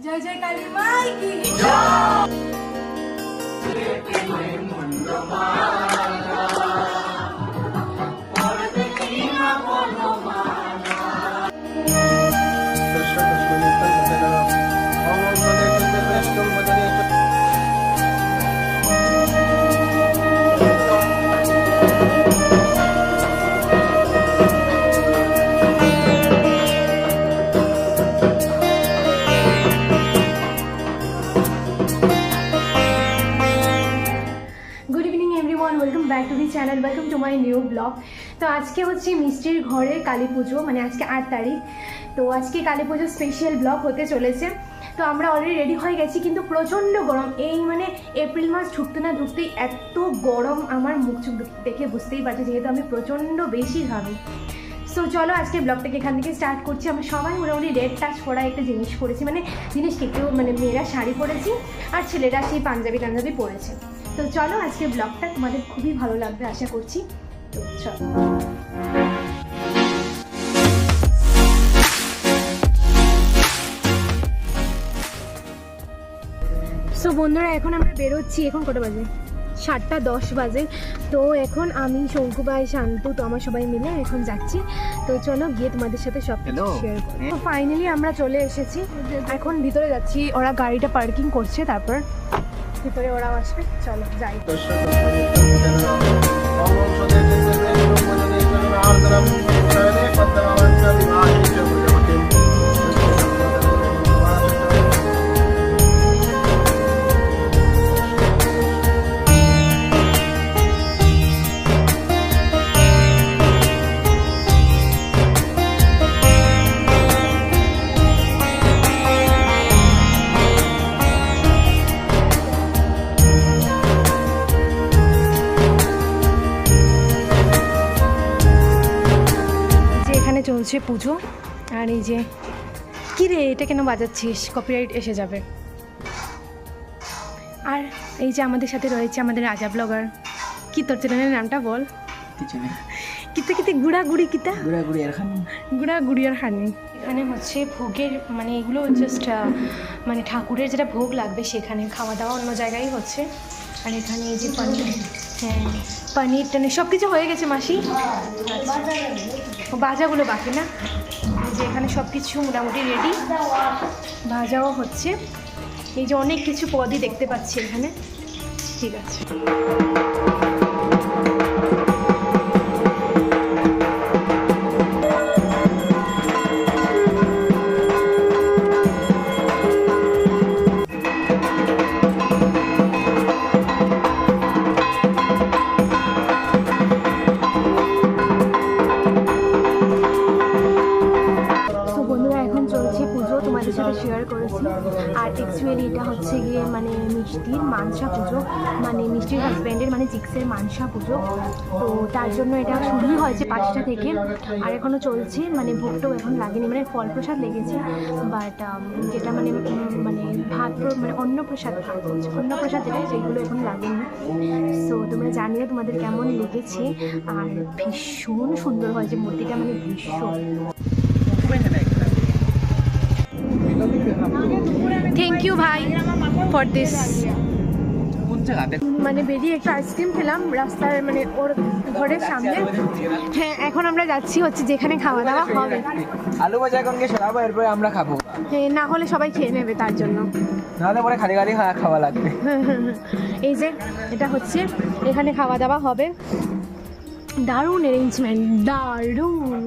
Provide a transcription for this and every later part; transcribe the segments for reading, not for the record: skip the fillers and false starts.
জয় জয় কালী মাই কি channel welcome to my new blog. তো আজকে হচ্ছে মিষ্টির ঘরে কালী পুজো, মানে আজকে 8 তারিখ। তো আজকে কালী পুজো স্পেশাল ব্লগ হতে চলেছে। তো আমরা অলরেডি রেডি হয়ে গেছি, কিন্তু প্রচণ্ড গরম। এই মানে এপ্রিল মাস ঢুকতে না ঢুকতেই এত গরম, আমার মুখ চুখ দেখে বুঝতেই পারছি, যেহেতু আমি প্রচণ্ড বেশি ঘামি। সো চলো আজকে ব্লগটাকে এখান থেকে স্টার্ট করছি। আমরা সবাই মোটামুটি রেড টাচ করা একটা জিনিস পরেছি, মানে জিনিসকে কেউ মানে মেয়েরা শাড়ি পরেছি আর ছেলেরা সেই পাঞ্জাবি টাঞ্জাবি পরেছে। তো চলো আজকে ব্লগটা তোমাদের খুবই ভালো লাগবে আশা করছি। তো চলো। সো বন্ধুরা, এখন আমরা বেরোচ্ছি। এখন কটা বাজে? 7:10 বাজে। তো এখন আমি, শঙ্কু ভাই, শান্তু, তো আমার সবাই মিলে এখন যাচ্ছি। তো চলো গিয়ে তোমাদের সাথে সব কিছু শেয়ার করি। তো ফাইনালি আমরা চলে এসেছি, এখন ভিতরে যাচ্ছি। ওরা গাড়িটা পার্কিং করছে, তারপর ভিতরে ওরাও আসবে। চলো যাই। চলছে পুজো। আর এই যে কি রে, এটা কেন বাজাচ্ছিস? কপিরাইট এসে যাবে। আর এই যে আমাদের সাথে রয়েছে আমাদের রাজা ব্লগার। কি তোর চ্যানেলের নামটা বল? কিতে কিতে গুড়া গুড়ি কিতা গুড়া গুড়ি আর হানি। এখানে হচ্ছে ভোগের, মানে এগুলো জাস্ট মানে ঠাকুরের যেটা ভোগ লাগবে সেখানে, খাওয়া দাওয়া অন্য জায়গায় হচ্ছে। আর এখানে এই যে পনির, হ্যাঁ পনির টনির সব কিছু হয়ে গেছে মাসি। ভাজাগুলো বাকি না, যে এখানে সব কিছু মোটামুটি রেডি, ভাজাও হচ্ছে। এই যে অনেক কিছু পদই দেখতে পাচ্ছি এখানে। ঠিক আছে। শেয়ার করেছি। আর অ্যাকচুয়ালি এটা হচ্ছে গিয়ে মানে মিষ্টির মানসা পুজো, মানে মিষ্টির হাজব্যান্ডের মানে জিক্সের মানসা পুজো। তো তার জন্য এটা শুরুই হয়েছে 5টা থেকে, আর এখনও চলছে। মানে ভোগটাও এখন লাগেনি, মানে ফল প্রসাদ লেগেছে, বাট যেটা মানে মানে ভাত মানে অন্নপ্রসাদ যেটা, সেগুলো এখন লাগেনি। সো তোমরা জানিও তোমাদের কেমন লেগেছে। আর ভীষণ সুন্দর হয়েছে মূর্তিটা, মানে ভীষণ। থ্যাংক ইউ ভাই ফর দিস। মানে বেরিয়ে একটু আইসক্রিম খেলাম রাস্তার, মানে ওর ঘরের সামনে। হ্যাঁ এখন আমরা যাচ্ছি হচ্ছে যেখানে খাওয়া দাওয়া হবে। আলু ভাজা এখন সরাবো, এরপরে আমরা খাবো। হ্যাঁ, না হলে সবাই খেয়ে নেবে, তার জন্য। নাহলে পরে খালি খালি খাওয়া লাগবে। এই যে এটা হচ্ছে, এখানে খাওয়া দাওয়া হবে। দারুণ অ্যারেঞ্জমেন্ট, দারুণ।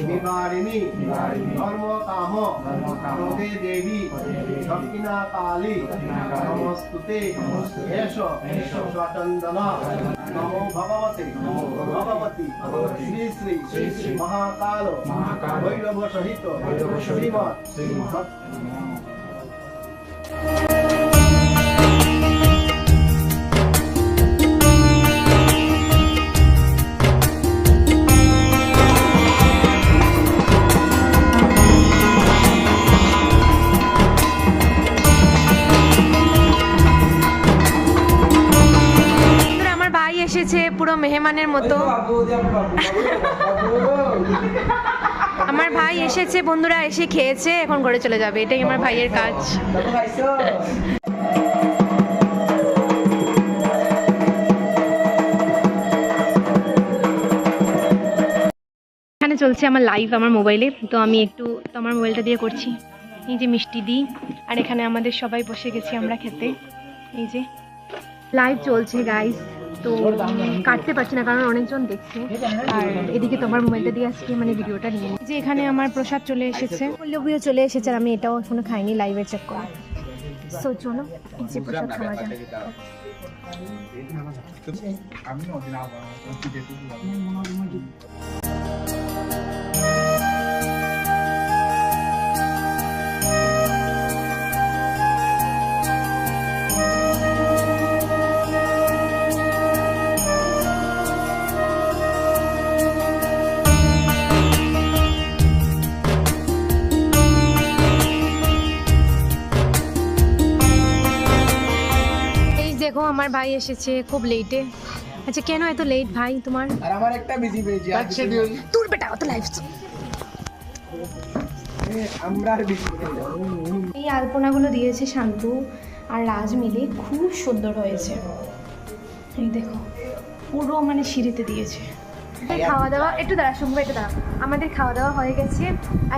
নিবারিণী ধর্ম কাম প্রদে দেবী দক্ষিণা কালী নমস্তুতে এষ স্বচন্দন নমো ভগবতে ভগবতী শ্রী শ্রী মহাকাল ভৈরব সহিত শ্রীমৎ এসেছে পুরো মেহমানের মতো। আমার ভাই এসেছে, বন্ধুরা এসে খেয়েছে, এখন ঘরে চলে যাবে। এটাই আমার ভাইয়ের কাজ। এখানে চলছে আমার লাইভ আমার মোবাইলে, তো আমি একটু আমার মোবাইলটা দিয়ে করছি। এই যে মিষ্টি দিই, আর এখানে আমাদের সবাই বসে গেছি আমরা খেতে। এই যে লাইভ চলছে গাইস, তো কাটতে পারছি না কারণ অনেকজন দেখছে। আর এদিকে তোমার মোবাইলটা দিয়ে আজকে মানে ভিডিওটা নিয়ে যে এখানে আমার প্রসাদ চলে এসেছে, পল্লবীও চলে এসেছে, আর আমি এটাও এখনো খাইনি, লাইভে চেক করে। সো চলো এই যে প্রসাদ খাওয়া যায়। দেখো আমার ভাই এসেছে খুব লেটে। আচ্ছা কেন এত লেট ভাই তোমার? আর আমার একটা বিজি পেজ আছে তোর বেটা অত লাইভ আমরা আর বিজি। এই আলপনাগুলো দিয়েছে শান্তু আর রাজ মিলে, খুব সুন্দর হয়েছে। এই দেখো পুরো মানে সিঁড়িতে দিয়েছে। খাওয়া দাওয়া একটু দাঁড়া শুনবো, একটু দাঁড়া। আমাদের খাওয়া দাওয়া হয়ে গেছে,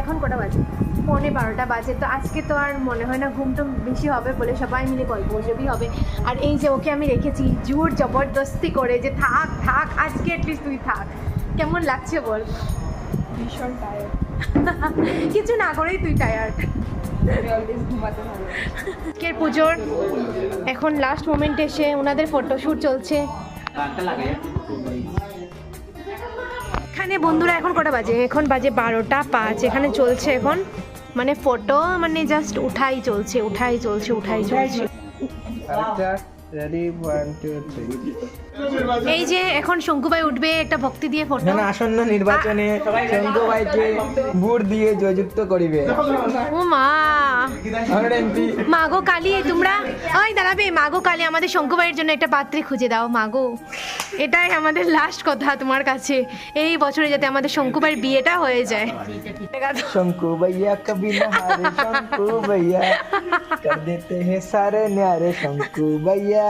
এখন কটা বাজে? 11:30 বাজে। তো আজকে তো আর মনে হয় না ঘুমটা বেশি হবে বলে সবাই মিলে গল্প গুজবই হবে। আর এই যে ওকে আমি রেখেছি জোর জবরদস্তি করে যে থাক থাক আজকে অ্যাটলিস্ট তুই থাক। কেমন লাগছে বল? ভীষণ টায়ার্ড। কিছু না করেই তুই টায়ার্ড। আজকের পুজোর এখন লাস্ট মোমেন্টে এসে ওনাদের ফটোশ্যুট চলছে। এখানে বন্ধুরা এখন কটা বাজে? এখন বাজে 12:05। এখানে চলছে এখন মানে ফটো মানে জাস্ট উঠাই চলছে। রেডি 1 2 3। এই যে এখন শঙ্কু ভাই উঠবে একটা ভক্তি দিয়ে ফটো। না আসন্ন নির্বাচনে শঙ্কু ভাইকে ভোট দিয়ে জয়যুক্ত করিবে। ও মা, আমরা এমপি। মাগো কালী তোমরা ওই দাঁড়াবে। মাগো কালী আমাদের শঙ্কু ভাইয়ের জন্য একটা পাত্রী খুঁজে দাও মাগো। এটাই আমাদের লাস্ট কথা তোমার কাছে, এই বছরে যাতে আমাদের শঙ্কু ভাইয়ের বিয়েটা হয়ে যায়। शंकु भैया कभी न हारे शंकु भैया कर देते हैं सारे न्यारे शंकु भैया।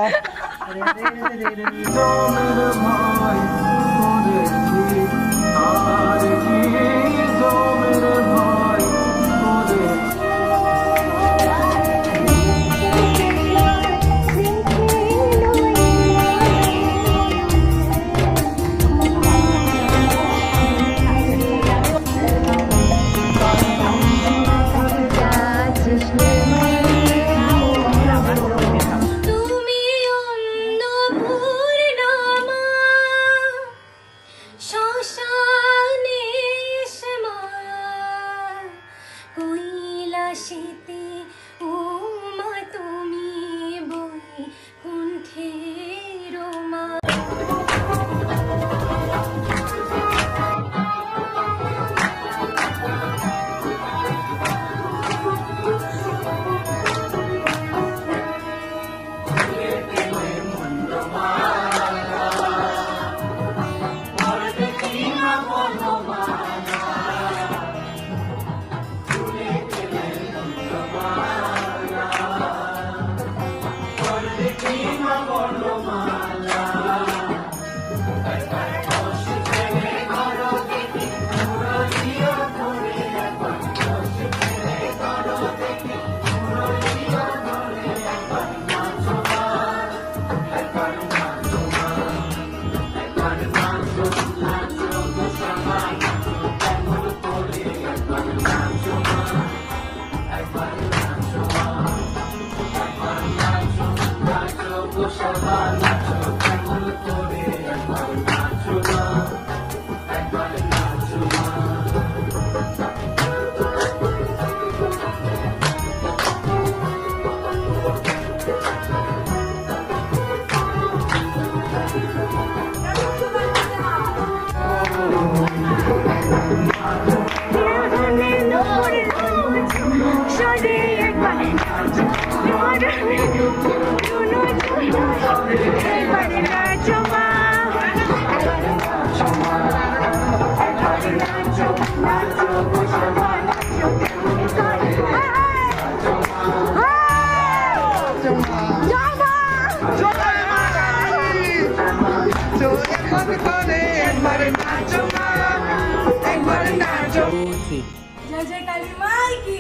জয় জয় কালী মাই কি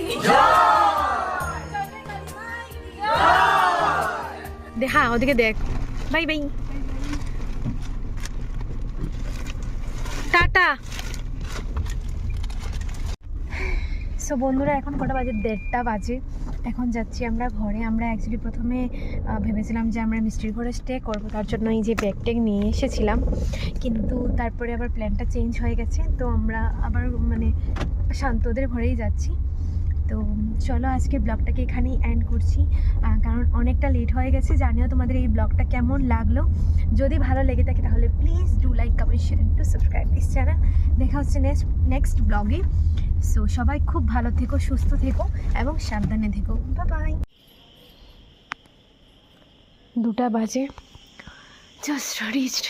হ্যাঁ ওদিকে দেখ বাই বাই টাটা। সো বন্ধুরা এখন কটা বাজে 1:30 বাজে। এখন যাচ্ছি আমরা ঘরে। আমরা অ্যাকচুয়ালি প্রথমে ভেবেছিলাম যে আমরা মিষ্টির ঘরে স্টে করবো, তার জন্য এই যে ব্যাগ ট্যাগ নিয়ে এসেছিলাম, কিন্তু তারপরে আবার প্ল্যানটা চেঞ্জ হয়ে গেছে। তো আমরা আবার মানে শান্তদের ঘরেই যাচ্ছি। তো চলো আজকে ব্লগটাকে এখানেই এন্ড করছি, কারণ অনেকটা লেট হয়ে গেছে। জানিও তোমাদের এই ব্লগটা কেমন লাগলো। যদি ভালো লেগে থাকে তাহলে please do like, comment, share to subscribe this channel. দেখা হচ্ছে নেক্সট ব্লগে। সো সবাই খুব ভালো থেকো, সুস্থ থেকো এবং সাবধানে থেকো। বাই। 2টা বাজে, জাস্ট রিচড।